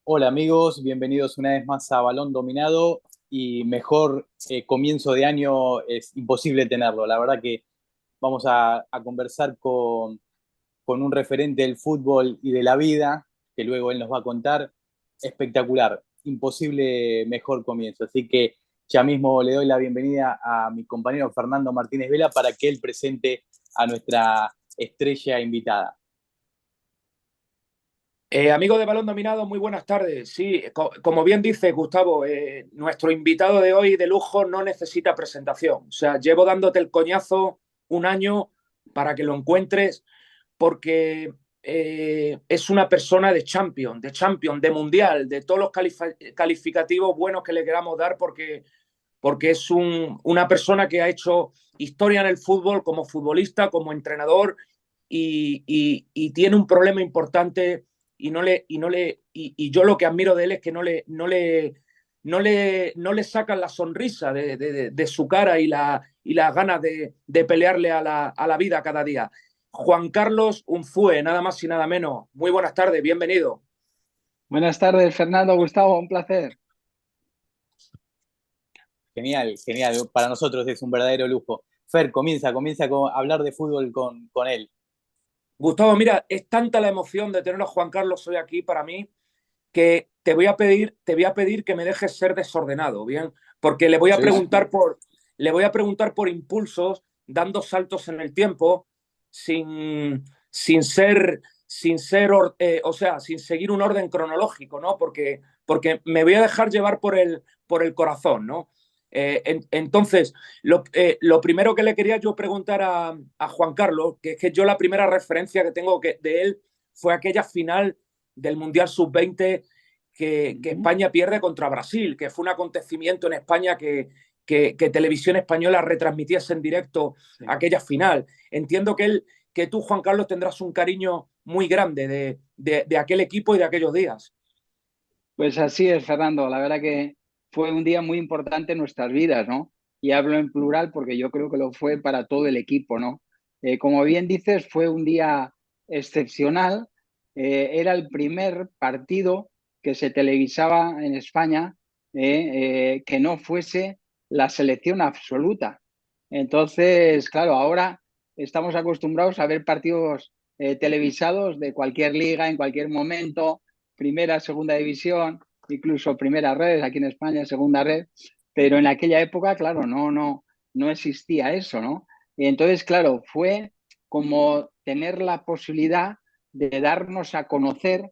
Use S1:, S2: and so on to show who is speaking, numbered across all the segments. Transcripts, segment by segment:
S1: Hola amigos, bienvenidos una vez más a Balón Dominado y mejor comienzo de año es imposible tenerlo. La verdad que vamos a conversar con un referente del fútbol y de la vida, que luego él nos va a contar. Espectacular, imposible mejor comienzo. Así que ya mismo le doy la bienvenida a mi compañero Fernando Martínez Vela para que él presente a nuestra estrella invitada.
S2: Amigo de Balón Dominado, muy buenas tardes. Sí, como bien dice Gustavo, nuestro invitado de hoy de lujo no necesita presentación. O sea, llevo dándote el coñazo un año para que lo encuentres porque es una persona de Mundial, de todos los calificativos buenos que le queramos dar porque es una persona que ha hecho historia en el fútbol como futbolista, como entrenador y tiene un problema importante y yo lo que admiro de él es que no le sacan la sonrisa de su cara y las ganas de pelearle a la vida cada día. Juan Carlos Unfue, nada más y nada menos. Muy buenas tardes, bienvenido.
S3: Buenas tardes, Fernando, Gustavo, un placer.
S1: Genial, genial. Para nosotros es un verdadero lujo. Fer, comienza a hablar de fútbol con él.
S2: Gustavo, mira, es tanta la emoción de tener a Juan Carlos hoy aquí para mí que te voy a pedir que me dejes ser desordenado, ¿bien? Porque
S1: Sí, sí.
S2: le voy a preguntar por impulsos, dando saltos en el tiempo, sin ser, o sea, sin seguir un orden cronológico, ¿no? Porque me voy a dejar llevar por el corazón, ¿no? Entonces, lo primero que le quería yo preguntar a Juan Carlos, que es que yo la primera referencia que tengo de él fue aquella final del Mundial Sub-20 que España pierde contra Brasil, que fue un acontecimiento en España que Televisión Española retransmitiese en directo
S3: Sí.
S2: aquella final. Entiendo que tú, Juan Carlos, tendrás un cariño muy grande de aquel equipo y de aquellos días.
S3: Pues así es, Fernando. La verdad que fue un día muy importante en nuestras vidas, ¿no? Y hablo en plural porque yo creo que lo fue para todo el equipo, ¿no? Como bien dices, fue un día excepcional. Era el primer partido que se televisaba en España que no fuese la selección absoluta. Entonces, claro, ahora estamos acostumbrados a ver partidos televisados de cualquier liga en cualquier momento, primera, segunda división, incluso primera red, aquí en España, segunda red, pero en aquella época, claro, no existía eso, ¿no? Y entonces, claro, fue como tener la posibilidad de darnos a conocer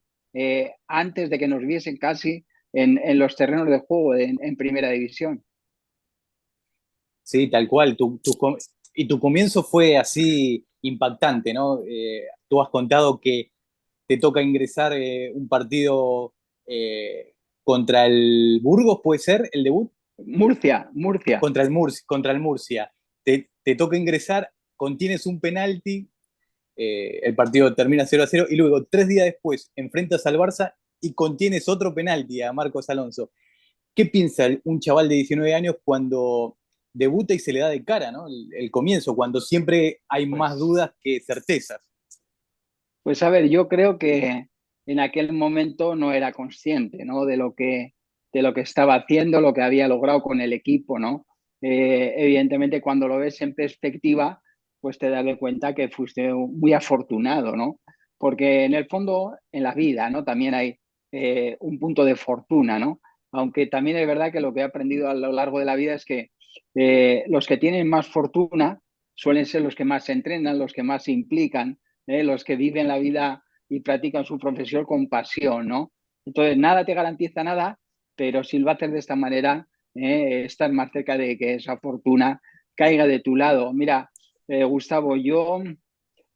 S3: antes de que nos viesen casi en los terrenos de juego en primera división.
S1: Sí, tal cual. Y tu comienzo fue así impactante, ¿no? Tú has contado que te toca ingresar un partido contra el Burgos, ¿puede ser el debut?
S3: Murcia, Murcia.
S1: Contra el Murcia. Te toca ingresar, contienes un penalti, el partido termina 0-0 y luego 3 días después enfrentas al Barça y contienes otro penalti a Marcos Alonso. ¿Qué piensa un chaval de 19 años cuando debuta y se le da de cara, ¿no? El comienzo, cuando siempre hay más
S3: Pues
S1: dudas que certezas.
S3: Pues a ver, yo creo que en aquel momento no era consciente, ¿no? De lo que estaba haciendo, lo que había logrado con el equipo, ¿no? Evidentemente, cuando lo ves en perspectiva, pues te das cuenta que fuiste muy afortunado, ¿no? Porque en el fondo, en la vida, ¿no? También hay un punto de fortuna, ¿no? Aunque también es verdad que lo que he aprendido a lo largo de la vida es que los que tienen más fortuna suelen ser los que más se entrenan, los que más se implican, los que viven la vida y practican su profesión con pasión, ¿no? Entonces, nada te garantiza nada, pero si lo haces de esta manera, estás más cerca de que esa fortuna caiga de tu lado. Mira, Gustavo, yo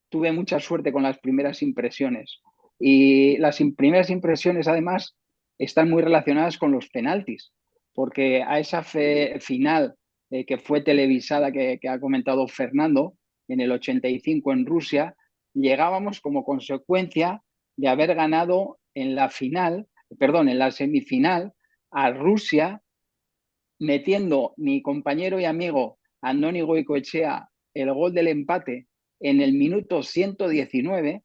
S3: tuve mucha suerte con las primeras impresiones y las primeras impresiones, además, están muy relacionadas con los penaltis, porque a esa final que fue televisada que ha comentado Fernando en el 85 en Rusia, llegábamos como consecuencia de haber ganado en la final, perdón, en la semifinal a Rusia, metiendo mi compañero y amigo Andoni Goicoechea el gol del empate en el minuto 119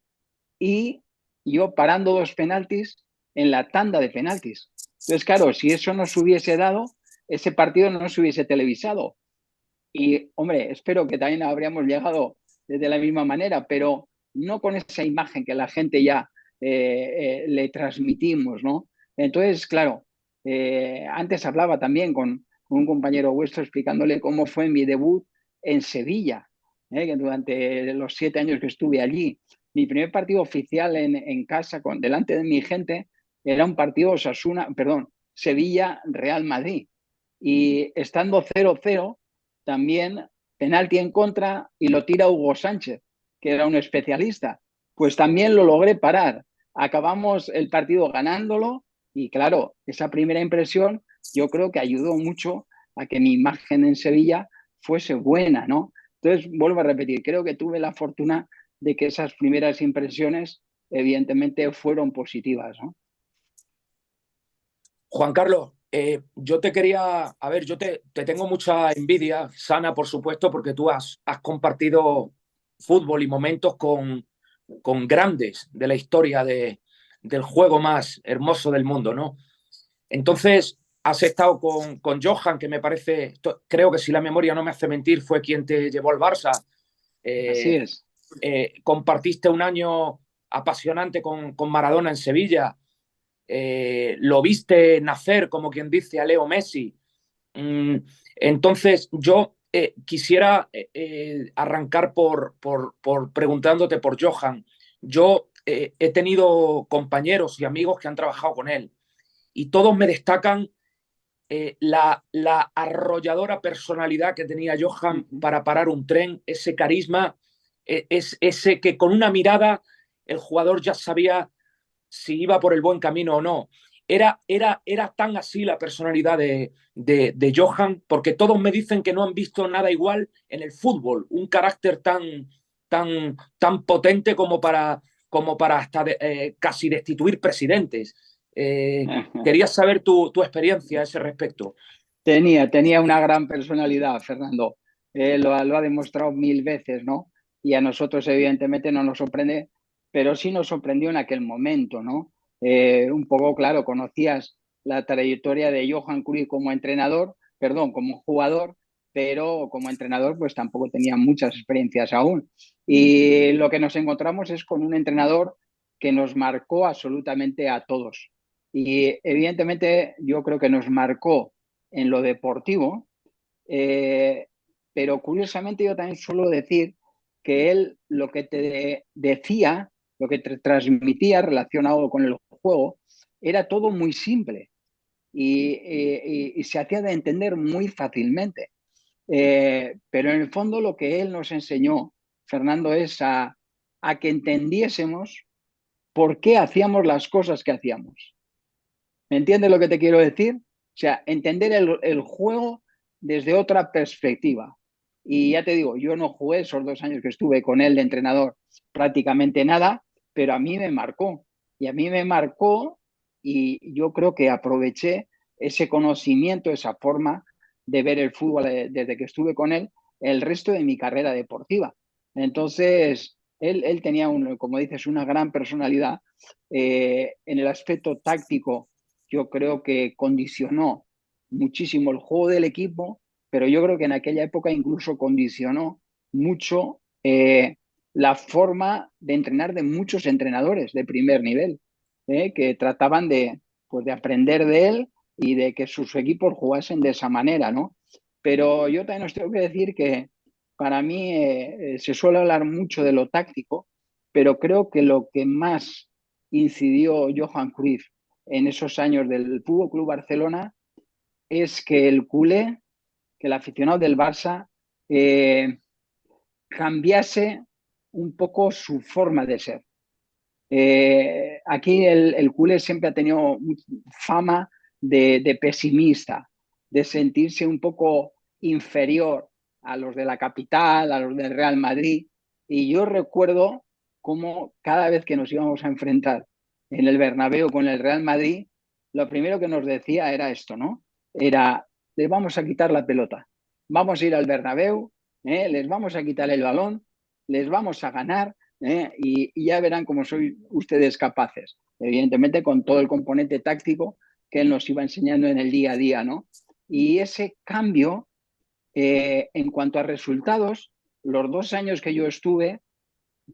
S3: y yo parando dos penaltis en la tanda de penaltis. Entonces, claro, si eso no se hubiese dado, ese partido no se hubiese televisado. Y, hombre, espero que también habríamos llegado de la misma manera, pero no con esa imagen que la gente ya le transmitimos, ¿no? Entonces, claro, antes hablaba también con un compañero vuestro explicándole cómo fue mi debut en Sevilla, que durante los 7 años que estuve allí. Mi primer partido oficial en casa, delante de mi gente, era un partido Sevilla-Real Madrid. Y estando 0-0, también penalti en contra y lo tira Hugo Sánchez, que era un especialista. Pues también lo logré parar. Acabamos el partido ganándolo y claro, esa primera impresión yo creo que ayudó mucho a que mi imagen en Sevilla fuese buena, ¿no? Entonces, vuelvo a repetir, creo que tuve la fortuna de que esas primeras impresiones evidentemente fueron positivas, ¿no?
S2: Juan Carlos, yo te quería, a ver, yo te tengo mucha envidia, sana por supuesto, porque tú has compartido fútbol y momentos con grandes de la historia del juego más hermoso del mundo, ¿no? Entonces, has estado con Johan, que me parece, creo que si la memoria no me hace mentir, fue quien te llevó al Barça.
S3: Así es.
S2: Compartiste un año apasionante con Maradona en Sevilla. Lo viste nacer, como quien dice, a Leo Messi. Entonces, yo quisiera arrancar por preguntándote por Johan. Yo he tenido compañeros y amigos que han trabajado con él y todos me destacan la arrolladora personalidad que tenía Johan para parar un tren, ese carisma, ese que con una mirada el jugador ya sabía si iba por el buen camino o no. Era tan así la personalidad de Johan, porque todos me dicen que no han visto nada igual en el fútbol, un carácter tan potente como para hasta casi destituir presidentes. Quería saber tu experiencia a ese respecto.
S3: Tenía una gran personalidad, Fernando. Lo ha demostrado 1000 veces, ¿no? Y a nosotros, evidentemente, no nos sorprende, pero sí nos sorprendió en aquel momento, ¿no? Un poco, claro, conocías la trayectoria de Johan Cruyff como entrenador, perdón, como jugador, pero como entrenador, pues tampoco tenía muchas experiencias aún. Y lo que nos encontramos es con un entrenador que nos marcó absolutamente a todos. Y evidentemente, yo creo que nos marcó en lo deportivo, pero curiosamente yo también suelo decir que él lo que te decía, lo que te transmitía relacionado con el juego, era todo muy simple y se hacía de entender muy fácilmente. Pero en el fondo lo que él nos enseñó, Fernando, es a que entendiésemos por qué hacíamos las cosas que hacíamos. ¿Me entiendes lo que te quiero decir? O sea, entender el juego desde otra perspectiva. Y ya te digo, yo no jugué esos 2 años que estuve con él de entrenador prácticamente nada, pero a mí me marcó. Y a mí me marcó y yo creo que aproveché ese conocimiento, esa forma de ver el fútbol desde que estuve con él el resto de mi carrera deportiva. Entonces, él tenía, como dices, una gran personalidad en el aspecto táctico. Yo creo que condicionó muchísimo el juego del equipo, pero yo creo que en aquella época incluso condicionó mucho la forma de entrenar de muchos entrenadores de primer nivel, que trataban pues de aprender de él y de que sus equipos jugasen de esa manera, ¿no? Pero yo también os tengo que decir que para mí se suele hablar mucho de lo táctico, pero creo que lo que más incidió Johan Cruyff en esos años del Fútbol Club Barcelona es que el culé, que el aficionado del Barça, cambiase un poco su forma de ser. Aquí el culé siempre ha tenido fama de pesimista, de sentirse un poco inferior a los de la capital, a los del Real Madrid. Y yo recuerdo cómo cada vez que nos íbamos a enfrentar en el Bernabéu con el Real Madrid, lo primero que nos decía era esto, ¿no? Era, les vamos a quitar la pelota, vamos a ir al Bernabéu, les vamos a quitar el balón, les vamos a ganar, y ya verán cómo sois ustedes capaces. Evidentemente con todo el componente táctico que él nos iba enseñando en el día a día, ¿no? Y ese cambio, en cuanto a resultados, los 2 años que yo estuve,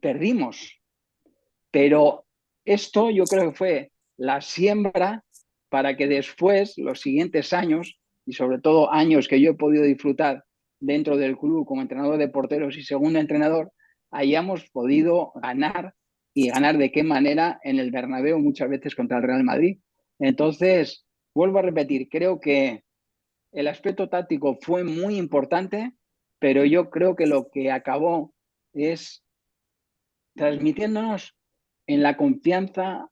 S3: perdimos. Pero esto yo creo que fue la siembra para que después, los siguientes años, y sobre todo años que yo he podido disfrutar dentro del club como entrenador de porteros y segundo entrenador, hayamos podido ganar y ganar de qué manera en el Bernabéu muchas veces contra el Real Madrid. Entonces, vuelvo a repetir, creo que el aspecto táctico fue muy importante, pero yo creo que lo que acabó es transmitiéndonos en la confianza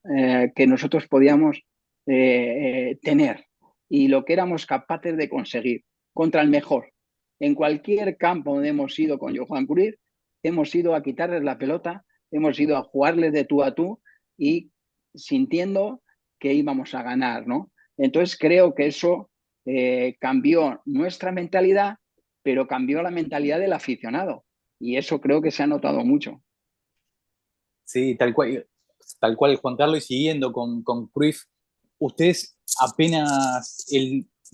S3: que nosotros podíamos tener y lo que éramos capaces de conseguir contra el mejor. En cualquier campo donde hemos ido con Johan Cruyff, hemos ido a quitarles la pelota, hemos ido a jugarles de tú a tú y sintiendo que íbamos a ganar, ¿no? Entonces creo que eso cambió nuestra mentalidad, pero cambió la mentalidad del aficionado y eso creo que se ha notado mucho.
S1: Sí, tal cual Juan Carlos, y siguiendo con Cruyff, ustedes apenas,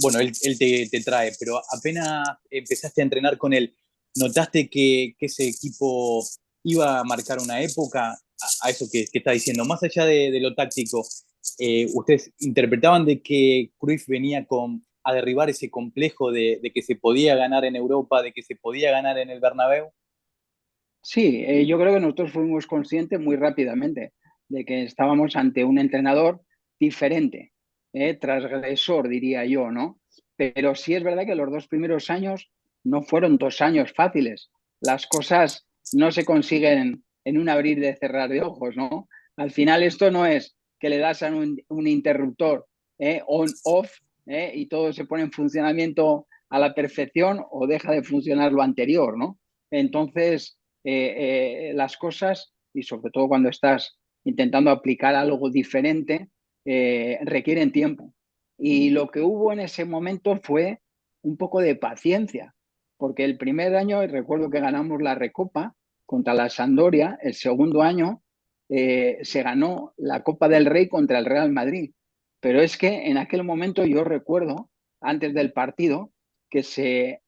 S1: bueno, él te trae, pero apenas empezaste a entrenar con él, ¿notaste que ese equipo iba a marcar una época a eso que está diciendo? Más allá de lo táctico, ¿ustedes interpretaban de que Cruyff venía a derribar ese complejo de que se podía ganar en Europa, de que se podía ganar en el Bernabéu?
S3: Sí, yo creo que nosotros fuimos conscientes muy rápidamente de que estábamos ante un entrenador diferente, transgresor, diría yo, ¿no? Pero sí es verdad que los 2 primeros años no fueron 2 años fáciles. Las cosas no se consiguen en un abrir y cerrar de ojos, ¿no? Al final esto no es que le das a un interruptor on-off y todo se pone en funcionamiento a la perfección o deja de funcionar lo anterior, ¿no? Entonces, las cosas, y sobre todo cuando estás intentando aplicar algo diferente, requieren tiempo. Y lo que hubo en ese momento fue un poco de paciencia, porque el primer año, recuerdo que ganamos la Recopa contra la Sampdoria, el segundo año se ganó la Copa del Rey contra el Real Madrid. Pero es que en aquel momento yo recuerdo, antes del partido, que se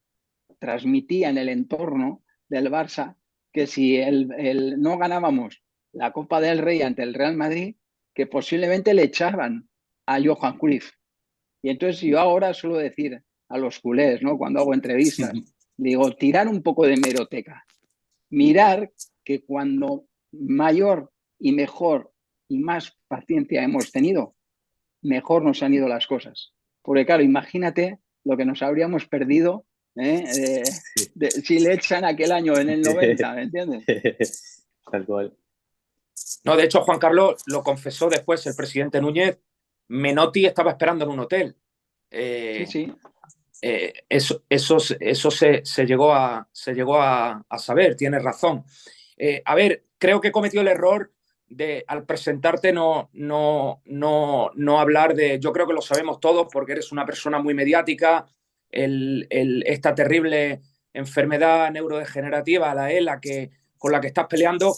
S3: transmitía en el entorno del Barça que si no ganábamos la Copa del Rey ante el Real Madrid, que posiblemente le echaban a Johan Cruyff. Y entonces yo ahora suelo decir a los culés, ¿no? Cuando hago entrevistas, digo, tirar un poco de hemeroteca, mirar que cuando mayor y mejor y más paciencia hemos tenido, mejor nos han ido las cosas. Porque claro, imagínate lo que nos habríamos perdido si le echan aquel año en el 90, ¿me entiendes?
S1: Tal cual.
S2: No, de hecho, Juan Carlos lo confesó después el presidente Núñez. Menotti estaba esperando en un hotel.
S3: Sí, sí.
S2: Eso se llegó a saber, tienes razón. A ver, creo que cometió el error de al presentarte no hablar de, yo creo que lo sabemos todos porque eres una persona muy mediática, esta terrible enfermedad neurodegenerativa, la ELA, con la que estás peleando.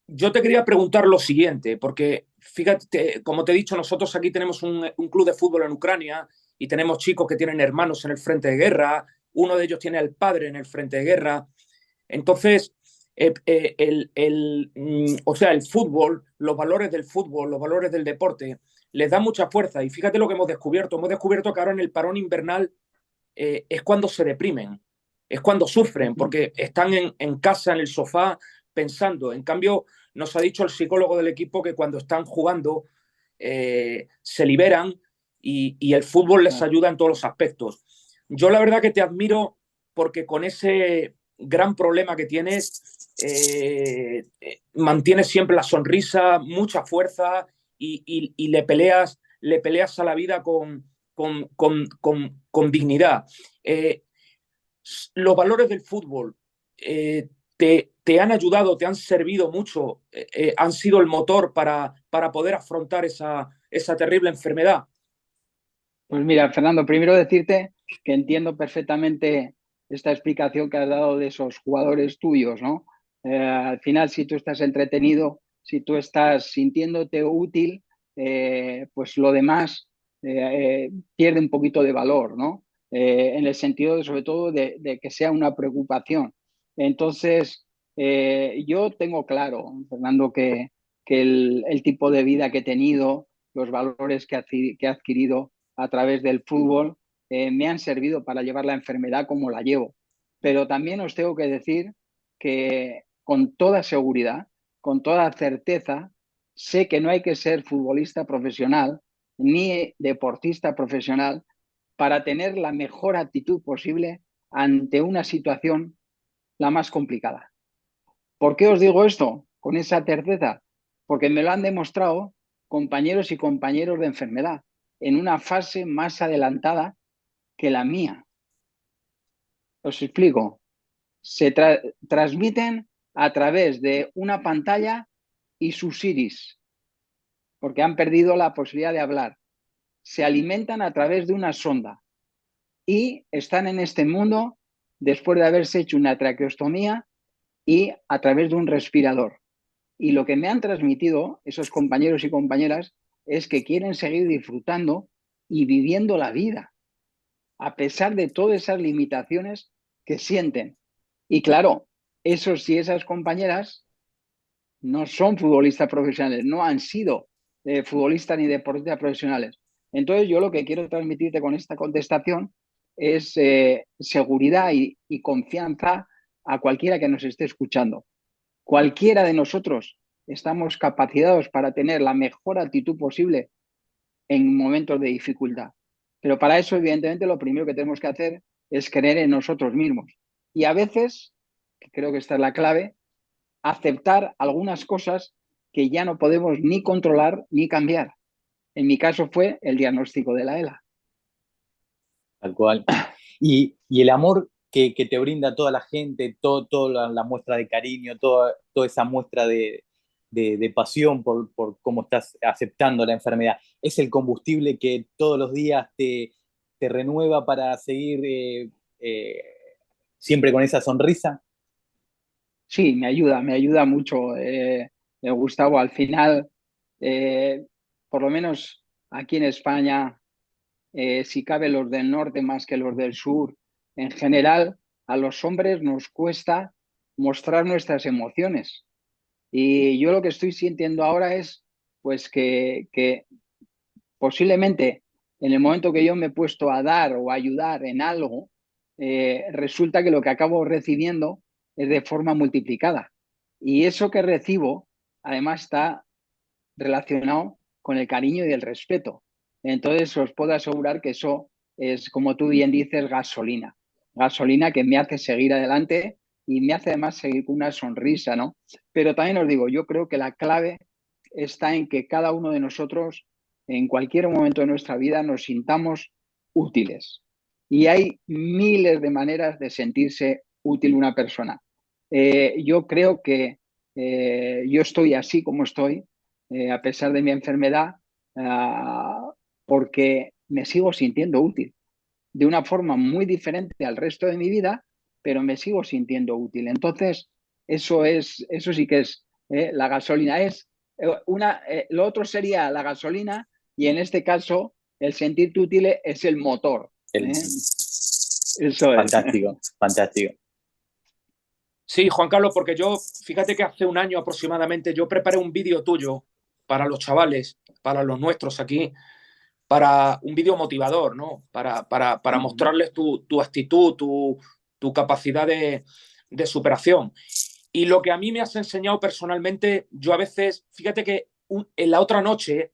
S2: Yo te quería preguntar lo siguiente, porque fíjate, como te he dicho, nosotros aquí tenemos un club de fútbol en Ucrania y tenemos chicos que tienen hermanos en el frente de guerra, uno de ellos tiene al padre en el frente de guerra. Entonces, o sea, el fútbol, los valores del fútbol, los valores del deporte, les da mucha fuerza. Y fíjate lo que hemos descubierto. Hemos descubierto que ahora en el parón invernal es cuando se deprimen, es cuando sufren, porque están en casa, en el sofá, pensando. En cambio, nos ha dicho el psicólogo del equipo que cuando están jugando se liberan y el fútbol les ayuda en todos los aspectos. Yo la verdad que te admiro porque con ese gran problema que tienes mantienes siempre la sonrisa, mucha fuerza y le peleas a la vida con dignidad. Los valores del fútbol te han ayudado, te han servido mucho, han sido el motor para poder afrontar esa terrible enfermedad.
S3: Pues mira, Fernando, primero decirte que entiendo perfectamente esta explicación que has dado de esos jugadores tuyos, ¿no? Al final, si tú estás entretenido, si tú estás sintiéndote útil, pues lo demás pierde un poquito de valor, ¿no? En el sentido, sobre todo, de que sea una preocupación. Entonces, yo tengo claro, Fernando, que el tipo de vida que he tenido, los valores que he adquirido a través del fútbol, me han servido para llevar la enfermedad como la llevo. Pero también os tengo que decir que con toda seguridad, con toda certeza, sé que no hay que ser futbolista profesional ni deportista profesional para tener la mejor actitud posible ante una situación la más complicada. ¿Por qué os digo esto con esa certeza? Porque me lo han demostrado compañeros y compañeros de enfermedad en una fase más adelantada que la mía. Os explico. Se transmiten a través de una pantalla y sus iris, porque han perdido la posibilidad de hablar. Se alimentan a través de una sonda y están en este mundo después de haberse hecho una traqueostomía y a través de un respirador. Y lo que me han transmitido esos compañeros y compañeras es que quieren seguir disfrutando y viviendo la vida, a pesar de todas esas limitaciones que sienten. Y claro, esos y esas compañeras no son futbolistas profesionales, no han sido futbolistas ni deportistas profesionales. Entonces yo lo que quiero transmitirte con esta contestación es seguridad y confianza a cualquiera que nos esté escuchando. Cualquiera de nosotros estamos capacitados para tener la mejor actitud posible en momentos de dificultad. Pero para eso, evidentemente, lo primero que tenemos que hacer es creer en nosotros mismos. Y a veces, que creo que esta es la clave, aceptar algunas cosas que ya no podemos ni controlar ni cambiar. En mi caso fue el diagnóstico de la ELA.
S1: Tal cual. Y el amor que te brinda toda la gente, toda la muestra de cariño, toda esa muestra de pasión por cómo estás aceptando la enfermedad, es el combustible que todos los días te renueva para seguir siempre con esa sonrisa.
S3: Sí, me ayuda mucho, Gustavo. Al final, por lo menos aquí en España, si cabe los del norte más que los del sur, en general, a los hombres nos cuesta mostrar nuestras emociones. Y yo lo que estoy sintiendo ahora es pues que posiblemente en el momento que yo me he puesto a dar o a ayudar en algo, resulta que lo que acabo recibiendo es de forma multiplicada. Y eso que recibo, además, está relacionado con el cariño y el respeto. Entonces, os puedo asegurar que eso es, como tú bien dices, gasolina. Gasolina que me hace seguir adelante y me hace además seguir con una sonrisa, ¿no? Pero también os digo, yo creo que la clave está en que cada uno de nosotros, en cualquier momento de nuestra vida, nos sintamos útiles. Y hay miles de maneras de sentirse útil una persona. Yo creo que yo estoy así como estoy, a pesar de mi enfermedad, porque me sigo sintiendo útil de una forma muy diferente al resto de mi vida, pero me sigo sintiendo útil. Entonces, eso sí que es la gasolina. Es lo otro sería la gasolina y en este caso el sentirte útil es el motor. Eso es.
S1: Fantástico, fantástico.
S2: Sí, Juan Carlos, porque yo, fíjate que hace un año aproximadamente yo preparé un vídeo tuyo para los chavales, para los nuestros aquí, para un vídeo motivador, ¿no? Para mostrarles tu actitud, tu capacidad de superación. Y lo que a mí me has enseñado personalmente, yo a veces, fíjate que en la otra noche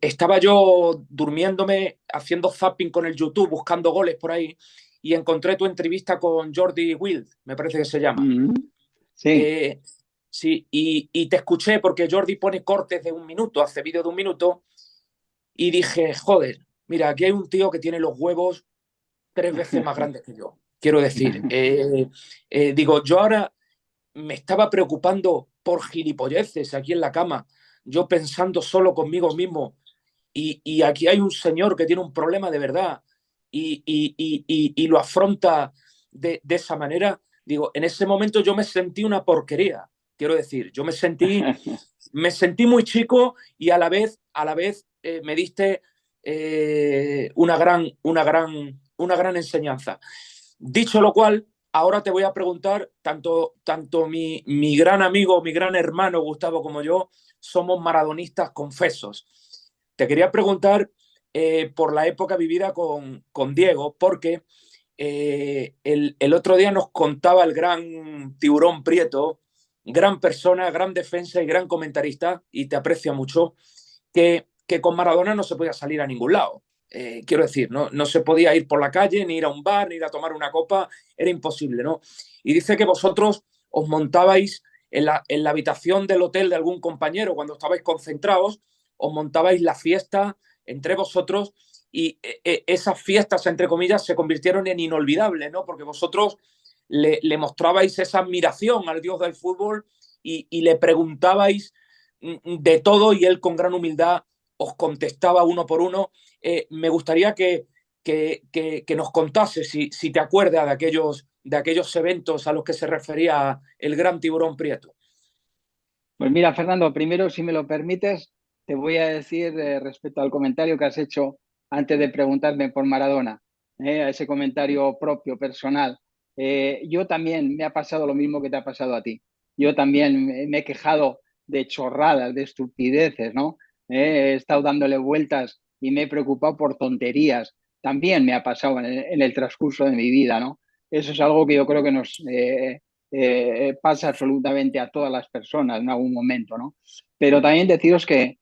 S2: estaba yo durmiéndome, haciendo zapping con el YouTube, buscando goles por ahí, y encontré tu entrevista con Jordi Wild, me parece que se llama.
S3: Sí.
S2: Sí, y te escuché porque Jordi pone cortes de un minuto, hace vídeos de un minuto, y dije, joder, mira, aquí hay un tío que tiene los huevos 3 veces más grandes que yo. Quiero decir, digo, yo ahora me estaba preocupando por gilipolleces aquí en la cama, yo pensando solo conmigo mismo, y aquí hay un señor que tiene un problema de verdad y lo afronta de esa manera. digo, en ese momento yo me sentí una porquería. Quiero decir, yo me sentí muy chico y a la vez me diste una gran enseñanza. Dicho lo cual, ahora te voy a preguntar, tanto mi gran amigo, mi gran hermano Gustavo como yo, somos maradonistas confesos. Te quería preguntar por la época vivida con Diego, porque el otro día nos contaba el gran Tiburón Prieto, gran persona, gran defensa y gran comentarista, y te aprecio mucho, que con Maradona no se podía salir a ningún lado. Quiero decir, no se podía ir por la calle, ni ir a un bar, ni ir a tomar una copa, era imposible, ¿no? Y dice que vosotros os montabais en la habitación del hotel de algún compañero, cuando estabais concentrados, os montabais la fiesta entre vosotros y esas fiestas, entre comillas, se convirtieron en inolvidables, ¿no? Porque vosotros le mostrabais esa admiración al dios del fútbol y le preguntabais de todo y él con gran humildad os contestaba uno por uno. Me gustaría que nos contase si te acuerdas de aquellos eventos a los que se refería el gran Tiburón Prieto.
S3: Pues mira, Fernando, primero, si me lo permites, te voy a decir respecto al comentario que has hecho antes de preguntarme por Maradona, a ese comentario propio, personal. Yo también me ha pasado lo mismo que te ha pasado a ti. Yo también me he quejado de chorradas, de estupideces, ¿no? He estado dándole vueltas y me he preocupado por tonterías. También me ha pasado en el transcurso de mi vida, ¿no? Eso es algo que yo creo que nos pasa absolutamente a todas las personas en algún momento, ¿no? Pero también deciros que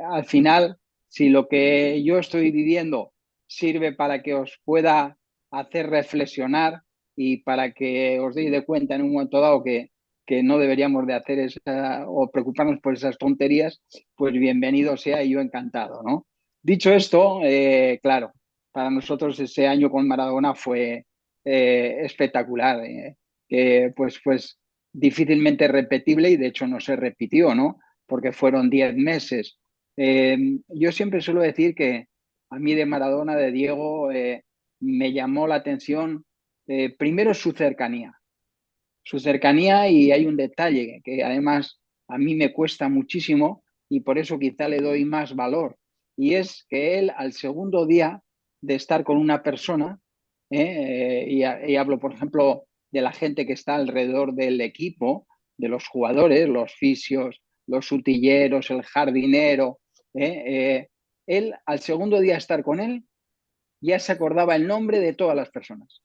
S3: al final, si lo que yo estoy viviendo sirve para que os pueda hacer reflexionar y para que os deis de cuenta en un momento dado que no deberíamos de hacer o preocuparnos por esas tonterías, pues bienvenido sea y yo encantado, ¿no? Dicho esto, claro, para nosotros ese año con Maradona fue espectacular, pues difícilmente repetible y de hecho no se repitió, ¿no? Porque fueron 10 meses. Yo siempre suelo decir que a mí de Maradona, de Diego, me llamó la atención primero su cercanía y hay un detalle que además a mí me cuesta muchísimo y por eso quizá le doy más valor y es que él al segundo día de estar con una persona, y hablo por ejemplo de la gente que está alrededor del equipo, de los jugadores, los fisios, los utilleros, el jardinero, él al segundo día de estar con él ya se acordaba el nombre de todas las personas.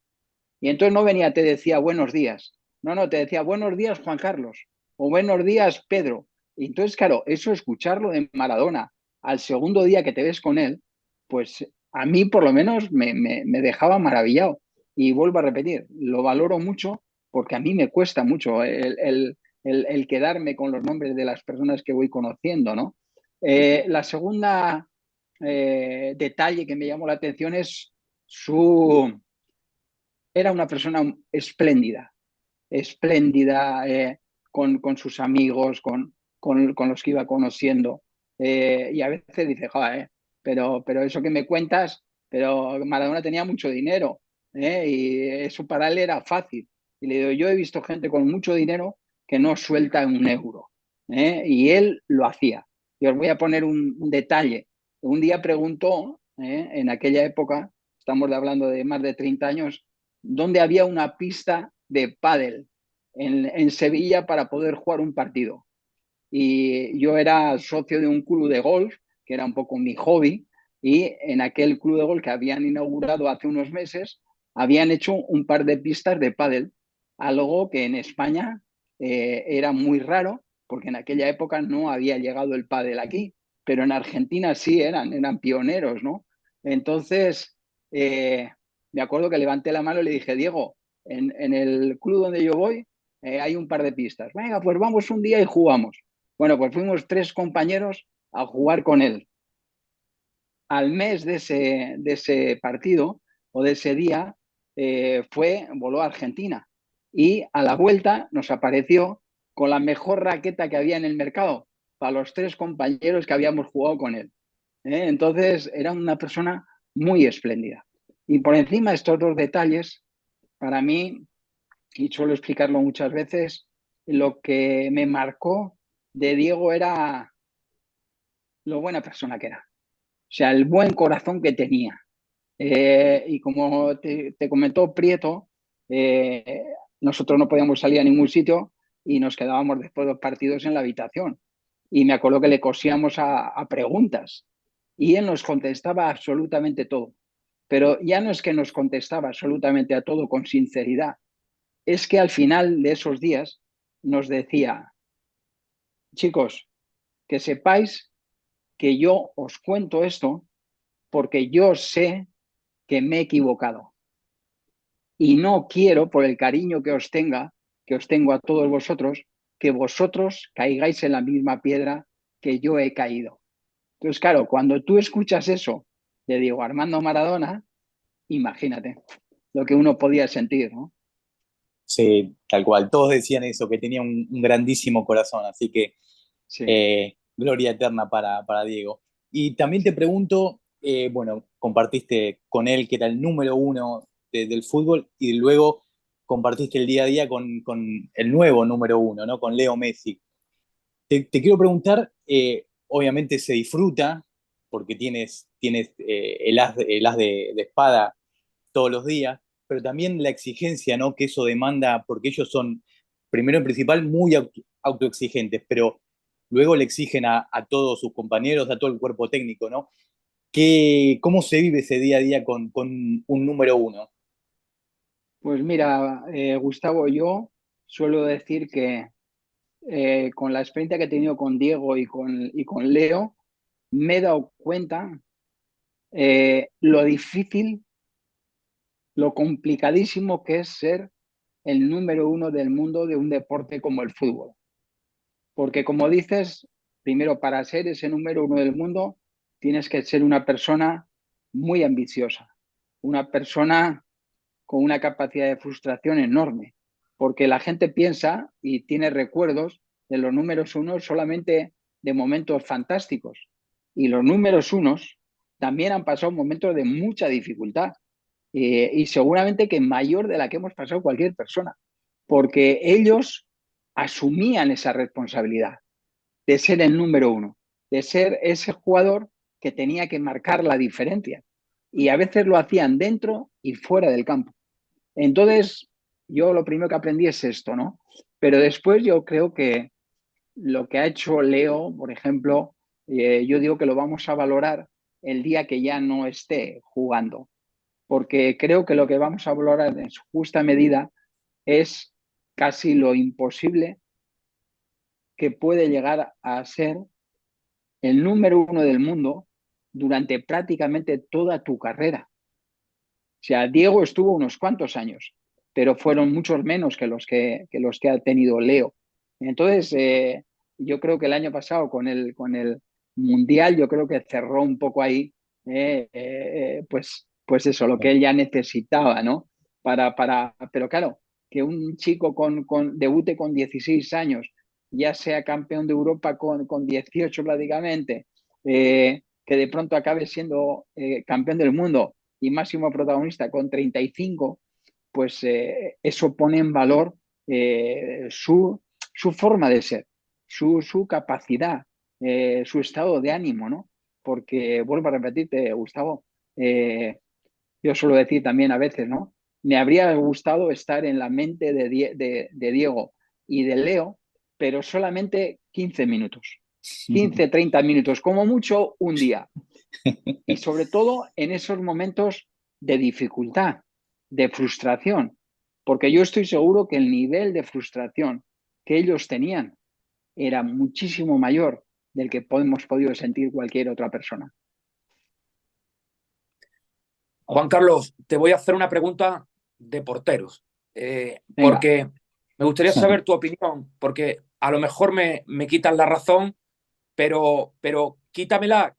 S3: Y entonces no venía, te decía buenos días. No, te decía buenos días Juan Carlos o buenos días Pedro. Y entonces, claro, eso escucharlo de Maradona al segundo día que te ves con él, pues a mí por lo menos me dejaba maravillado. Y vuelvo a repetir, lo valoro mucho porque a mí me cuesta mucho el quedarme con los nombres de las personas que voy conociendo, ¿no? La segunda detalle que me llamó la atención es era una persona espléndida, con sus amigos, con los que iba conociendo. Y a veces dice, joder, pero eso que me cuentas, pero Maradona tenía mucho dinero, y eso para él era fácil. Y le digo, yo he visto gente con mucho dinero que no suelta un euro, y él lo hacía. Y os voy a poner un detalle. Un día preguntó, en aquella época, estamos hablando de más de 30 años, donde había una pista de pádel en Sevilla para poder jugar un partido. Y yo era socio de un club de golf, que era un poco mi hobby, y en aquel club de golf que habían inaugurado hace unos meses, habían hecho un par de pistas de pádel, algo que en España era muy raro, porque en aquella época no había llegado el pádel aquí, pero en Argentina sí eran pioneros, ¿no? Entonces, me acuerdo que levanté la mano y le dije, Diego, en el club donde yo voy hay un par de pistas. Venga, pues vamos un día y jugamos. Bueno, pues fuimos 3 compañeros a jugar con él. Al mes de ese partido o de ese día, voló a Argentina y a la vuelta nos apareció con la mejor raqueta que había en el mercado para los 3 compañeros que habíamos jugado con él. Entonces era una persona muy espléndida. Y por encima de estos 2 detalles, para mí y suelo explicarlo muchas veces, lo que me marcó de Diego era lo buena persona que era. O sea, el buen corazón que tenía. Y como te comentó Prieto, eh, nosotros no podíamos salir a ningún sitio y nos quedábamos después de los partidos en la habitación. Y me acuerdo que le cosíamos a preguntas y él nos contestaba absolutamente todo. Pero ya no es que nos contestaba absolutamente a todo con sinceridad, es que al final de esos días nos decía, chicos, que sepáis que yo os cuento esto porque yo sé que me he equivocado y no quiero, por el cariño que os tengo a todos vosotros, que vosotros caigáis en la misma piedra que yo he caído. Entonces, claro, cuando tú escuchas eso de Diego Armando Maradona, imagínate lo que uno podía sentir, ¿no?
S1: Sí, tal cual. Todos decían eso, que tenía un grandísimo corazón, así que
S3: Sí.
S1: gloria eterna para Diego. Y también te pregunto, bueno, compartiste con él, que era el número uno del fútbol, y luego compartiste el día a día con el nuevo número uno, ¿no? Con Leo Messi. Te quiero preguntar, obviamente se disfruta, porque tienes el as de espada todos los días, pero también la exigencia, ¿no? Que eso demanda, porque ellos son, primero en principal, muy autoexigentes, pero luego le exigen a todos sus compañeros, a todo el cuerpo técnico, ¿no? ¿Cómo se vive ese día a día con un número uno?
S3: Pues mira, Gustavo, yo suelo decir que con la experiencia que he tenido con Diego y con Leo, me he dado cuenta lo difícil, lo complicadísimo que es ser el número uno del mundo de un deporte como el fútbol. Porque como dices, primero para ser ese número uno del mundo, tienes que ser una persona muy ambiciosa, una persona con una capacidad de frustración enorme, porque la gente piensa y tiene recuerdos de los números unos solamente de momentos fantásticos. Y los números unos también han pasado momentos de mucha dificultad y seguramente que mayor de la que hemos pasado cualquier persona, porque ellos asumían esa responsabilidad de ser el número uno, de ser ese jugador que tenía que marcar la diferencia. Y a veces lo hacían dentro y fuera del campo. Entonces, yo lo primero que aprendí es esto, ¿no? Pero después yo creo que lo que ha hecho Leo, por ejemplo, yo digo que lo vamos a valorar el día que ya no esté jugando, porque creo que lo que vamos a valorar en su justa medida es casi lo imposible que puede llegar a ser el número uno del mundo durante prácticamente toda tu carrera. O sea, Diego estuvo unos cuantos años, pero fueron muchos menos que los que ha tenido Leo. Entonces, yo creo que el año pasado con el Mundial, yo creo que cerró un poco ahí, pues eso, lo que él ya necesitaba, ¿no? Pero claro, que un chico debute con 16 años, ya sea campeón de Europa con 18 prácticamente, que de pronto acabe siendo campeón del mundo y máximo protagonista con 35, pues eso pone en valor su forma de ser, su capacidad, su estado de ánimo, ¿no? Porque, vuelvo a repetirte, Gustavo, eh, yo suelo decir también a veces, ¿no? Me habría gustado estar en la mente de Diego y de Leo, pero solamente 15 minutos, 15, 30 minutos, como mucho un día. Y sobre todo en esos momentos de dificultad, de frustración, porque yo estoy seguro que el nivel de frustración que ellos tenían era muchísimo mayor del que hemos podido sentir cualquier otra persona.
S2: Juan Carlos, te voy a hacer una pregunta de porteros,
S3: Venga,
S2: porque me gustaría saber tu opinión, porque a lo mejor me quitas la razón, pero quítamela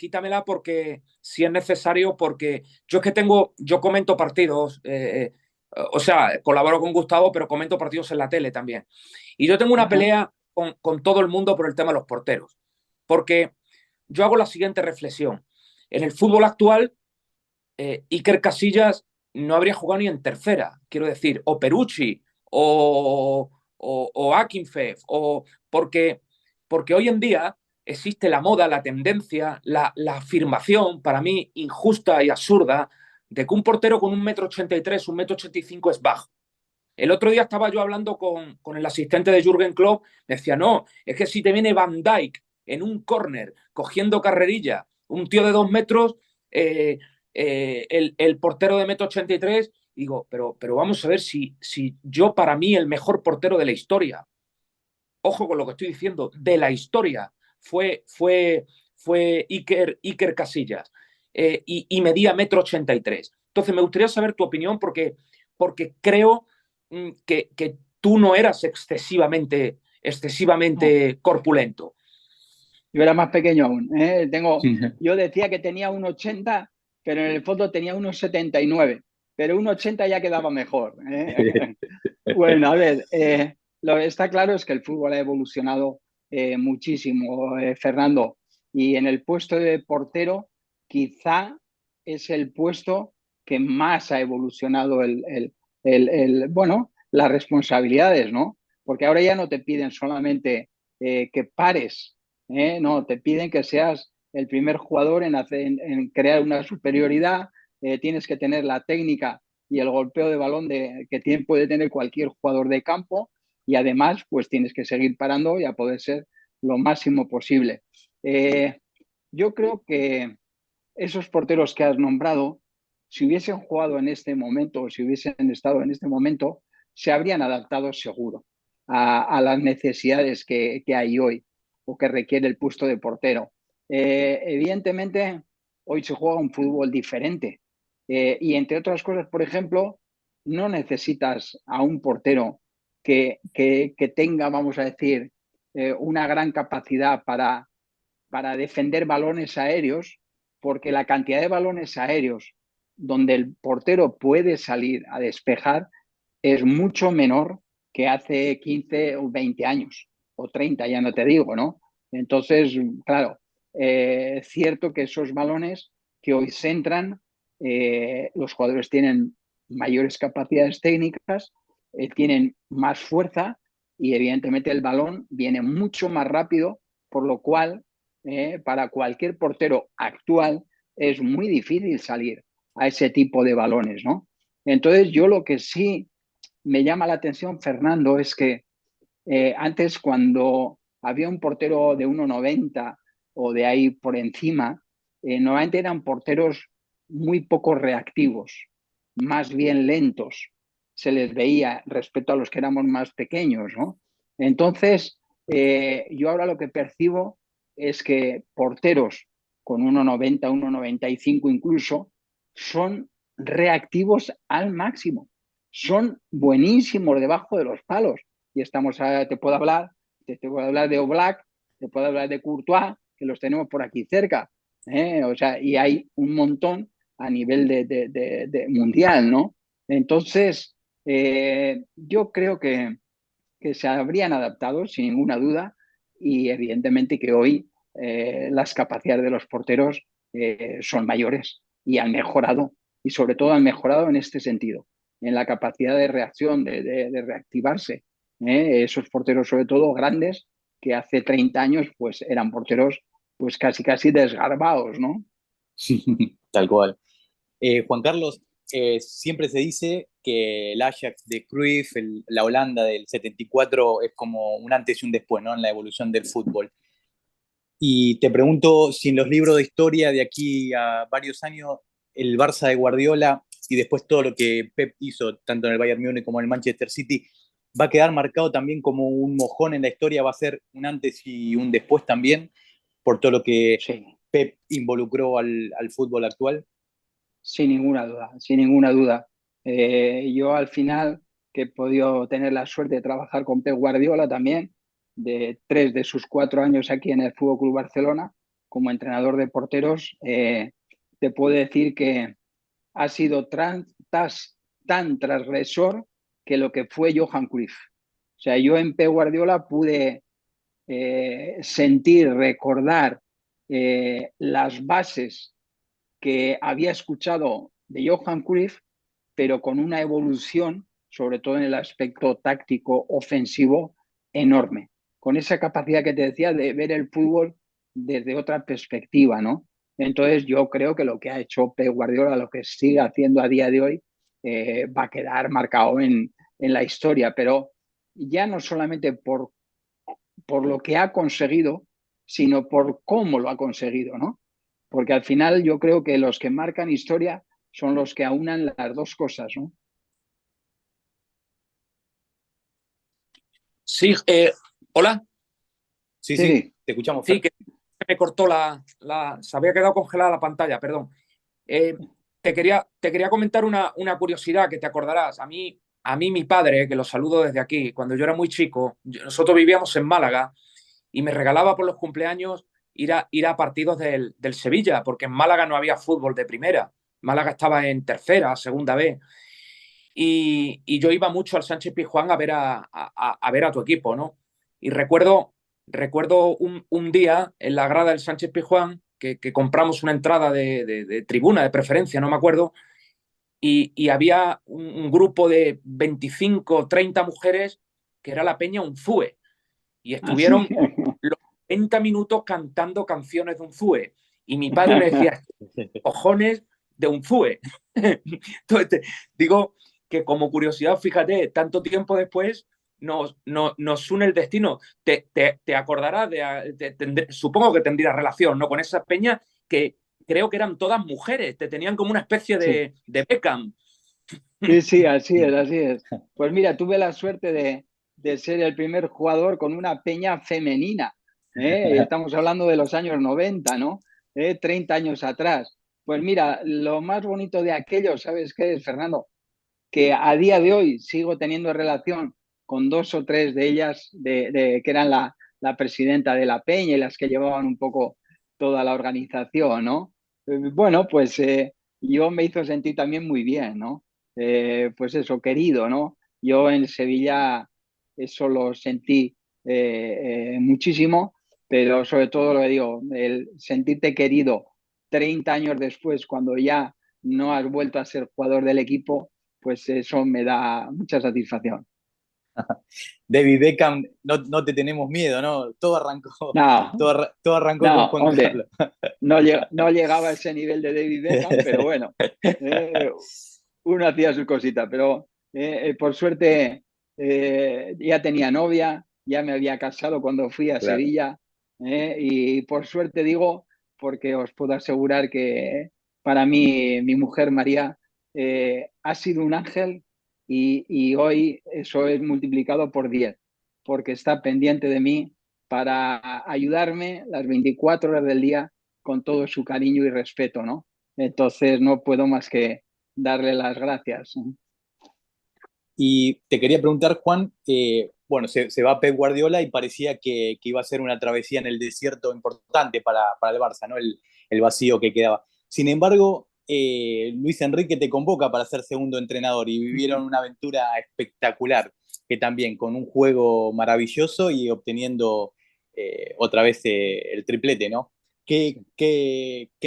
S2: porque si es necesario, porque yo es que yo comento partidos, o sea, colaboro con Gustavo, pero comento partidos en la tele también. Y yo tengo una
S3: ajá,
S2: pelea con todo el mundo por el tema de los porteros, porque yo hago la siguiente reflexión. En el fútbol actual, Iker Casillas no habría jugado ni en tercera, quiero decir, o Perucci, o Akinfev, porque hoy en día existe la moda, la tendencia, la afirmación, para mí injusta y absurda, de que un portero con 1,83 m, 1,85 m es bajo. El otro día estaba yo hablando con el asistente de Jürgen Klopp, me decía, no, es que si te viene Van Dijk en un córner cogiendo carrerilla, un tío de 2 metros, el portero de 1,83 m, digo, pero vamos a ver si yo, para mí, el mejor portero de la historia, ojo con lo que estoy diciendo, de la historia, fue Iker Casillas, y medía 1,83 m. Entonces me gustaría saber tu opinión porque creo que tú no eras excesivamente
S3: No,
S2: corpulento.
S3: yo era más pequeño aún. Yo decía que tenía 1,80, pero en el fondo tenía 1,79. Pero 1,80 ya quedaba mejor. Bueno, a ver, lo que está claro es que el fútbol ha evolucionado muchísimo, Fernando. Y en el puesto de portero, quizá es el puesto que más ha evolucionado bueno, las responsabilidades, ¿no? Porque ahora ya no te piden solamente que pares, no, te piden que seas el primer jugador en crear una superioridad, tienes que tener la técnica y el golpeo de balón puede tener cualquier jugador de campo, y además pues tienes que seguir parando y a poder ser lo máximo posible. Yo creo que esos porteros que has nombrado, si hubiesen jugado en este momento o si hubiesen estado en este momento, se habrían adaptado seguro a las necesidades que hay hoy o que requiere el puesto de portero. Evidentemente, hoy se juega un fútbol diferente, y entre otras cosas, por ejemplo, no necesitas a un portero que tenga, vamos a decir, una gran capacidad para defender balones aéreos, porque la cantidad de balones aéreos donde el portero puede salir a despejar es mucho menor que hace 15 o 20 años, o 30, ya no te digo, ¿no? Entonces, claro, es cierto que esos balones que hoy centran, los jugadores tienen mayores capacidades técnicas, tienen más fuerza y evidentemente el balón viene mucho más rápido, por lo cual para cualquier portero actual es muy difícil salir a ese tipo de balones, ¿no? Entonces yo lo que sí me llama la atención, Fernando, es que antes cuando había un portero de 1,90 o de ahí por encima, normalmente eran porteros muy poco reactivos, más bien lentos, se les veía respecto a los que éramos más pequeños, ¿no? Entonces, yo ahora lo que percibo es que porteros con 1,90, 1,95 incluso, son reactivos al máximo, son buenísimos debajo de los palos. Y te puedo hablar de Oblak, te puedo hablar de Courtois, que los tenemos por aquí cerca, o sea, y hay un montón a nivel de mundial, ¿no? Entonces, yo creo que se habrían adaptado sin ninguna duda, y evidentemente que hoy las capacidades de los porteros son mayores y han mejorado, y sobre todo han mejorado en este sentido, en la capacidad de reacción, de reactivarse. Esos porteros, sobre todo grandes, que hace 30 años pues eran porteros pues casi desgarbados, ¿no?
S1: Tal cual. Juan Carlos, siempre se dice que el Ajax de Cruyff, la Holanda del 74, es como un antes y un después, ¿no? En la evolución del fútbol. Y te pregunto si en los libros de historia de aquí a varios años, el Barça de Guardiola y después todo lo que Pep hizo, tanto en el Bayern Múnich como en el Manchester City, va a quedar marcado también como un mojón en la historia, va a ser un antes y un después también, por todo lo que
S3: Sí.
S1: Pep involucró al fútbol actual.
S3: Sin ninguna duda, sin ninguna duda. Yo al final, que he podido tener la suerte de trabajar con Pep Guardiola también, de 3 de sus 4 años aquí en el Fútbol Club Barcelona, como entrenador de porteros, te puedo decir que ha sido tan transgresor que lo que fue Johan Cruyff. O sea, yo en Pep Guardiola pude sentir, recordar las bases que había escuchado de Johan Cruyff, pero con una evolución sobre todo en el aspecto táctico ofensivo, enorme. Con esa capacidad que te decía de ver el fútbol desde otra perspectiva, ¿no? Entonces yo creo que lo que ha hecho Pep Guardiola, lo que sigue haciendo a día de hoy, va a quedar marcado en la historia, pero ya no solamente por lo que ha conseguido, sino por cómo lo ha conseguido, ¿no? Porque al final yo creo que los que marcan historia son los que aunan las dos cosas, ¿no?
S2: Sí, hola.
S1: Sí, sí,
S3: Sí,
S1: te escuchamos,
S2: Sí,
S1: Fer.
S2: que me cortó se había quedado congelada la pantalla, perdón. Eh, te quería comentar una curiosidad que te acordarás. A mí mi padre, que lo saludo desde aquí, cuando yo era muy chico, nosotros vivíamos en Málaga y me regalaba por los cumpleaños ir a partidos del Sevilla, porque en Málaga no había fútbol de primera. Málaga estaba en tercera, segunda B. Y yo iba mucho al Sánchez Pizjuán a ver a tu equipo, ¿no? Y recuerdo un día en la grada del Sánchez Pizjuán que compramos una entrada de tribuna, de preferencia, no me acuerdo, y había un grupo de 25, 30 mujeres que era la Peña Unzúe. Y
S3: así.
S2: estuvieron los 30 minutos cantando canciones de Unzúe. Y mi padre me decía, cojones de Unzúe. Entonces, digo que como curiosidad, fíjate, tanto tiempo después nos une el destino. Te acordarás, supongo que tendría relación, ¿no? Con esa peña que creo que eran todas mujeres, te tenían como una especie
S3: Sí.
S2: de Beckham.
S3: Sí, sí, así es, así es. Pues mira, tuve la suerte de ser el primer jugador con una peña femenina. ¿Eh? Estamos hablando de los años 90, ¿no? 30 años atrás. Pues mira, lo más bonito de aquello, ¿sabes qué es, Fernando? Que a día de hoy sigo teniendo relación con dos o tres de ellas, que eran la presidenta de la peña y las que llevaban un poco toda la organización, ¿no? Bueno, pues yo me hizo sentir también muy bien, ¿no? Pues eso, querido, ¿no? Yo en Sevilla eso lo sentí muchísimo, pero sobre todo lo que digo, el sentirte querido 30 años después, cuando ya no has vuelto a ser jugador del equipo, pues eso me da mucha satisfacción.
S1: David Beckham, no te tenemos miedo, ¿no? Todo arrancó,
S3: No,
S1: todo arrancó con
S3: no,
S1: Juan
S3: hombre,
S1: Carlos.
S3: no llegaba a ese nivel de David Beckham, pero bueno, eh, uno hacía su cosita, pero por suerte ya tenía novia, ya me había casado cuando fui a
S1: Claro.
S3: Sevilla, y por suerte digo, porque os puedo asegurar que para mí mi mujer María ha sido un ángel y hoy eso es multiplicado por 10 porque está pendiente de mí para ayudarme las 24 horas del día con todo su cariño y respeto, ¿no? Entonces no puedo más que darle las gracias.
S1: Y te quería preguntar, Juan, bueno, se va Pep Guardiola y parecía que iba a ser una travesía en el desierto importante para el Barça, ¿no? El vacío que quedaba. Sin embargo, Luis Enrique te convoca para ser segundo entrenador y vivieron una aventura espectacular, que también con un juego maravilloso y obteniendo otra vez el triplete, ¿no? ¿Qué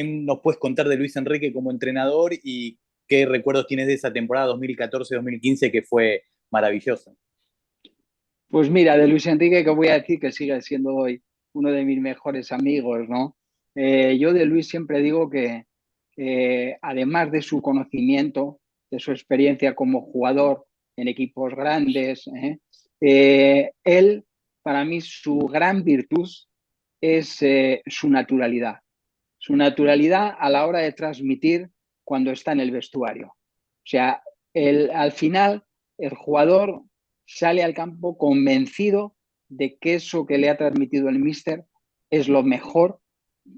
S1: nos puedes contar de Luis Enrique como entrenador y qué recuerdos tienes de esa temporada 2014-2015 que fue maravillosa?
S3: Pues mira, de Luis Enrique, que voy a decir que sigue siendo hoy uno de mis mejores amigos, ¿no? Yo de Luis siempre digo que además de su conocimiento, de su experiencia como jugador en equipos grandes, él, para mí, su gran virtud es su naturalidad a la hora de transmitir cuando está en el vestuario. O sea, al final el jugador sale al campo convencido de que eso que le ha transmitido el míster es lo mejor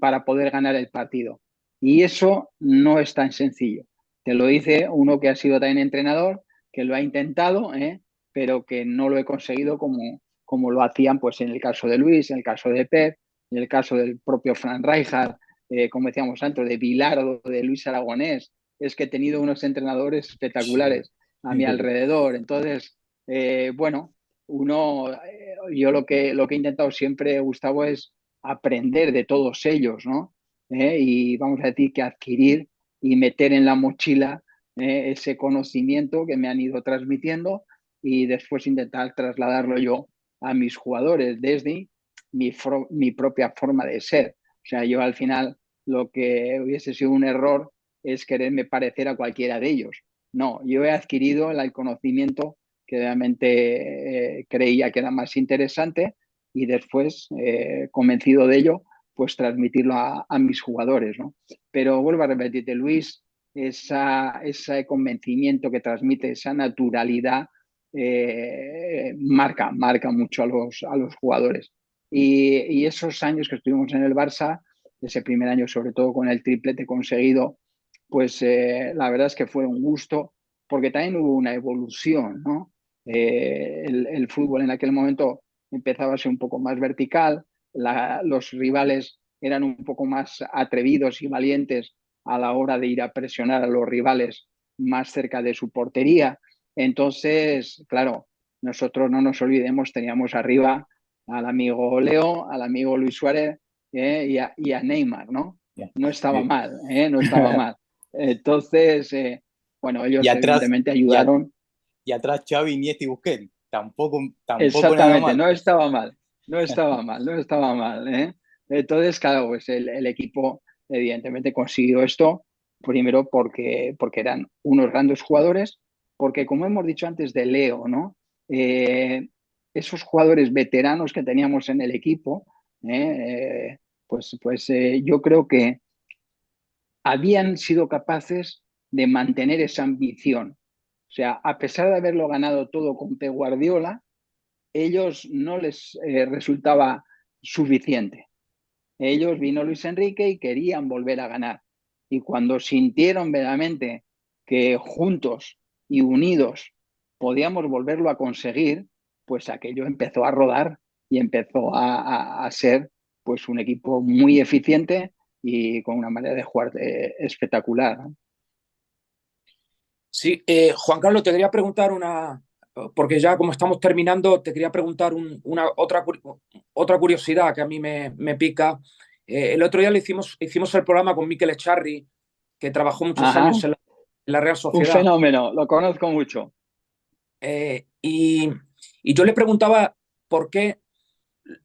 S3: para poder ganar el partido. Y eso no es tan sencillo. Te lo dice uno que ha sido también entrenador, que lo ha intentado, pero que no lo he conseguido como lo hacían pues, en el caso de Luis, en el caso de Pep, en el caso del propio Frank Rijkaard, como decíamos antes, de Bilardo, de Luis Aragonés. Es que he tenido unos entrenadores espectaculares a mi alrededor. Entonces, bueno, yo lo que he intentado siempre, Gustavo, es aprender de todos ellos, ¿no? Y vamos a decir que adquirir y meter en la mochila ese conocimiento que me han ido transmitiendo y después intentar trasladarlo yo a mis jugadores desde mi propia forma de ser. O sea, yo al final lo que hubiese sido un error es quererme parecer a cualquiera de ellos. No, yo he adquirido el conocimiento que realmente creía que era más interesante y después, convencido de ello, pues transmitirlo a mis jugadores, ¿no? Pero vuelvo a repetirte, Luis, ese convencimiento que transmite, esa naturalidad, marca mucho a los jugadores. Y esos años que estuvimos en el Barça, ese primer año sobre todo con el triplete conseguido, pues la verdad es que fue un gusto, porque también hubo una evolución, ¿no? El fútbol en aquel momento empezaba a ser un poco más vertical, los rivales eran un poco más atrevidos y valientes a la hora de ir a presionar a los rivales más cerca de su portería. Entonces, claro, nosotros no nos olvidemos, teníamos arriba al amigo Leo, al amigo Luis Suárez y a Neymar, ¿no? No estaba mal, no estaba mal. Entonces, bueno,
S1: Y
S3: ellos
S1: atrás,
S3: evidentemente
S1: y,
S3: ayudaron.
S1: y atrás Xavi, Iniesta y Busquets. Tampoco nada
S3: Exactamente,
S1: mal.
S3: no estaba mal, no estaba mal, no estaba mal, ¿eh? Entonces, claro, pues el equipo evidentemente consiguió esto, primero porque eran unos grandes jugadores, porque como hemos dicho antes de Leo, ¿no? Esos jugadores veteranos que teníamos en el equipo, yo creo que habían sido capaces de mantener esa ambición. O sea, a pesar de haberlo ganado todo con Pep Guardiola, ellos no les resultaba suficiente. Ellos vino Luis Enrique y querían volver a ganar. Y cuando sintieron verdaderamente que juntos y unidos podíamos volverlo a conseguir, pues aquello empezó a rodar y empezó a ser pues un equipo muy eficiente y con una manera de jugar espectacular, ¿no?
S2: Sí, Juan Carlos, te quería preguntar porque ya como estamos terminando, te quería preguntar otra curiosidad que a mí me pica. El otro día hicimos el programa con Mikel Echarri, que trabajó muchos
S3: Ajá,
S2: años en la Real
S3: un
S2: Sociedad.
S3: fenómeno, lo conozco mucho.
S2: Y yo le preguntaba por qué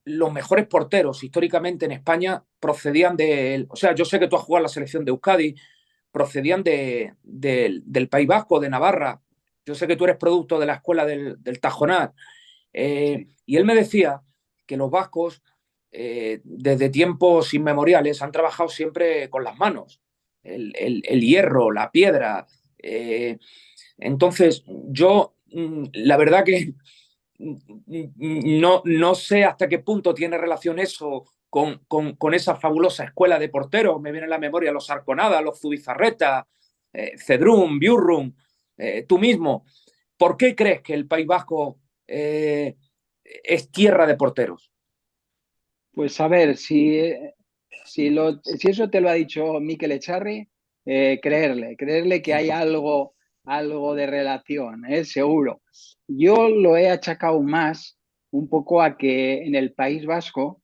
S2: los mejores porteros históricamente en España procedían o sea, yo sé que tú has jugado en la selección de Euskadi, procedían del País Vasco, de Navarra. Yo sé que tú eres producto de la escuela del Tajonar.
S3: Sí.
S2: Y él me decía que los vascos, desde tiempos inmemoriales, han trabajado siempre con las manos. El hierro, la piedra. Entonces, yo, la verdad que no sé hasta qué punto tiene relación eso con esa fabulosa escuela de porteros. Me viene a la memoria los Arconada, los Zubizarreta, Cedrún, Biurrum, tú mismo. ¿Por qué crees que el País Vasco es tierra de porteros?
S3: Pues a ver, si eso te lo ha dicho Mikel Echarri, creerle que hay algo de relación, seguro. Yo lo he achacado más un poco a que en el País Vasco,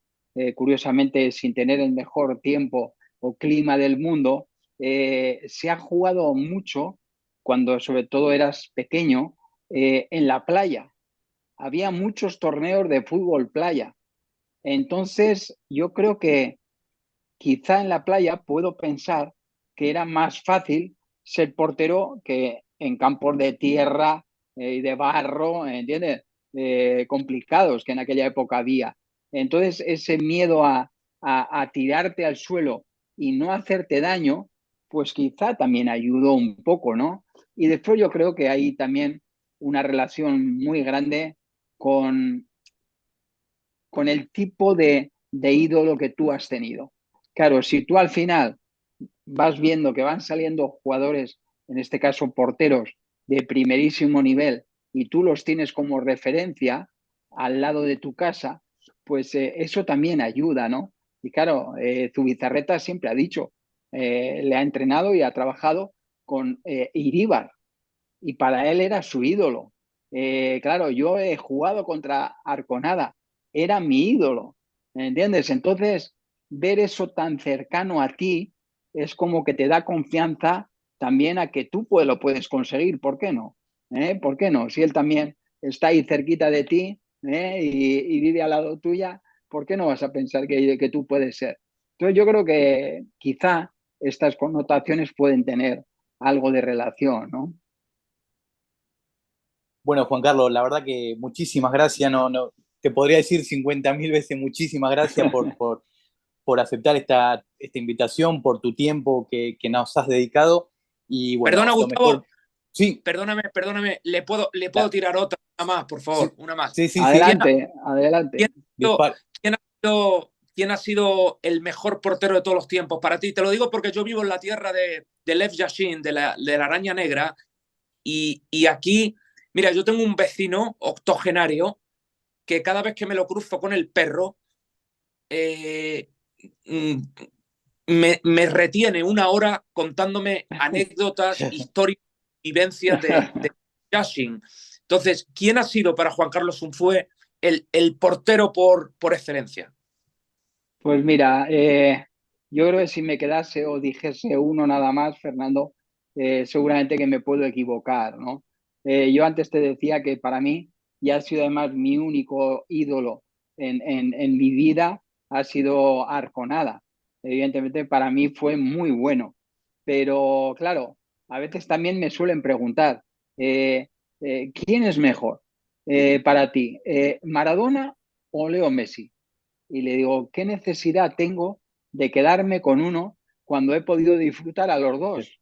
S3: curiosamente sin tener el mejor tiempo o clima del mundo, se ha jugado mucho cuando sobre todo eras pequeño, en la playa. Había muchos torneos de fútbol playa. Entonces, yo creo que quizá en la playa puedo pensar que era más fácil ser portero que en campos de tierra y de barro, ¿entiendes? Complicados que en aquella época había. Entonces, ese miedo a tirarte al suelo y no hacerte daño, pues quizá también ayudó un poco, ¿no? Y después yo creo que hay también una relación muy grande con el tipo de ídolo que tú has tenido. Claro, si tú al final vas viendo que van saliendo jugadores, en este caso porteros, de primerísimo nivel, y tú los tienes como referencia al lado de tu casa, pues eso también ayuda, ¿no? Y claro, Zubizarreta siempre ha dicho, le ha entrenado y ha trabajado con Iríbar, y para él era su ídolo. Claro, yo he jugado contra Arconada, era mi ídolo, ¿entiendes? Entonces, ver eso tan cercano a ti es como que te da confianza también a que tú lo puedes conseguir. ¿Por qué no? ¿Por qué no? Si él también está ahí cerquita de ti, y vive al lado tuya, ¿por qué no vas a pensar que tú puedes ser? Entonces yo creo que quizá estas connotaciones pueden tener algo de relación, ¿no?
S1: Bueno, Juan Carlos, la verdad que muchísimas gracias. No, te podría decir 50.000 veces muchísimas gracias por aceptar esta invitación, por tu tiempo que nos has dedicado. Y bueno,
S2: Perdona,
S1: lo mejor.
S2: Gustavo,
S1: Sí,
S2: perdóname, ¿le puedo tirar otra? Una más, por
S1: sí,
S2: favor, una más.
S1: sí, sí, sí.
S2: ¿Quién ha,
S3: Adelante, adelante.
S2: quién ha sido,
S1: Dispar-
S2: quién ha sido el mejor portero de todos los tiempos para ti? Te lo digo porque yo vivo en la tierra de Lev Yashin, de la araña negra, y aquí, mira, yo tengo un vecino octogenario que cada vez que me lo cruzo con el perro, eh, mm, me retiene una hora contándome anécdotas, historias, vivencias de Yashin. Entonces, ¿quién ha sido para Juan Carlos Unfue el portero por excelencia?
S3: Pues mira, yo creo que si me quedase o dijese uno nada más, Fernando, seguramente que me puedo equivocar, ¿no? Yo antes te decía que para mí, y ha sido además mi único ídolo en mi vida, ha sido Arconada. Evidentemente para mí fue muy bueno, pero claro, a veces también me suelen preguntar, ¿quién es mejor para ti, Maradona o Leo Messi? Y le digo, ¿qué necesidad tengo de quedarme con uno cuando he podido disfrutar a los dos?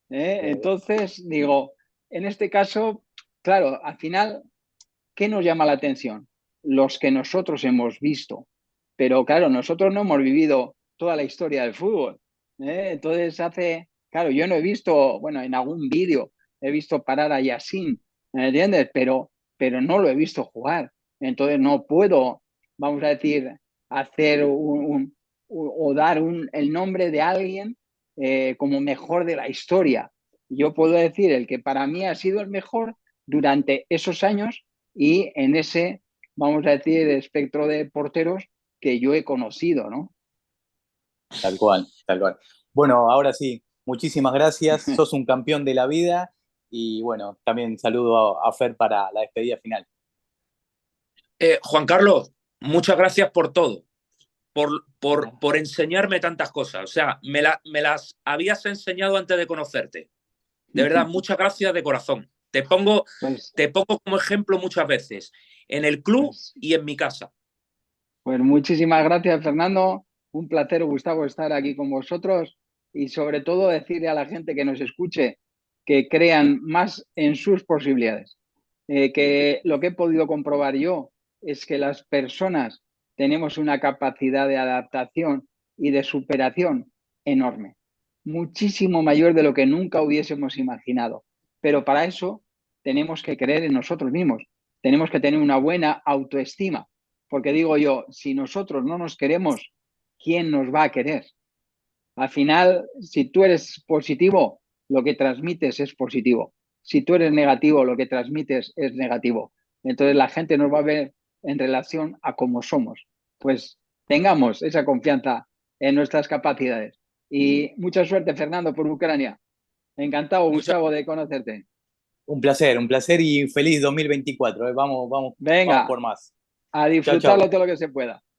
S3: Entonces, digo, en este caso, claro, al final, ¿qué nos llama la atención? Los que nosotros hemos visto. Pero claro, nosotros no hemos vivido toda la historia del fútbol. Entonces claro, yo no he visto, bueno, en algún vídeo he visto parar a Yassin, ¿me entiendes? Pero no lo he visto jugar. Entonces no puedo, vamos a decir, hacer o dar el nombre de alguien como mejor de la historia. Yo puedo decir el que para mí ha sido el mejor durante esos años y en ese, vamos a decir, espectro de porteros que yo he conocido, ¿no?
S1: Tal cual, tal cual. Bueno, ahora sí, muchísimas gracias. Sos un campeón de la vida. Y bueno, también saludo a Fer para la despedida final.
S2: Juan Carlos, muchas gracias por todo, por enseñarme tantas cosas. O sea, me las habías enseñado antes de conocerte. De verdad, muchas gracias de corazón.
S3: Pues,
S2: Te pongo como ejemplo muchas veces, en el club
S3: pues,
S2: y en mi casa.
S3: pues muchísimas gracias, Fernando. Un placer, Gustavo, estar aquí con vosotros y sobre todo decirle a la gente que nos escuche que crean más en sus posibilidades. Que lo que he podido comprobar yo es que las personas tenemos una capacidad de adaptación y de superación enorme, muchísimo mayor de lo que nunca hubiésemos imaginado. Pero para eso tenemos que creer en nosotros mismos, tenemos que tener una buena autoestima, porque digo yo, si nosotros no nos queremos, ¿quién nos va a querer? Al final, si tú eres positivo, lo que transmites es positivo. Si tú eres negativo, lo que transmites es negativo. Entonces la gente nos va a ver en relación a cómo somos. Pues tengamos esa confianza en nuestras capacidades. Y mucha suerte, Fernando, por Ucrania. Encantado,
S2: Muchas,
S3: Gustavo, de conocerte.
S1: Un placer y feliz 2024. Vamos, vamos, vamos
S3: Venga,
S1: por más.
S3: a
S1: Chao,
S3: disfrutarlo
S1: chao.
S3: todo lo que se pueda.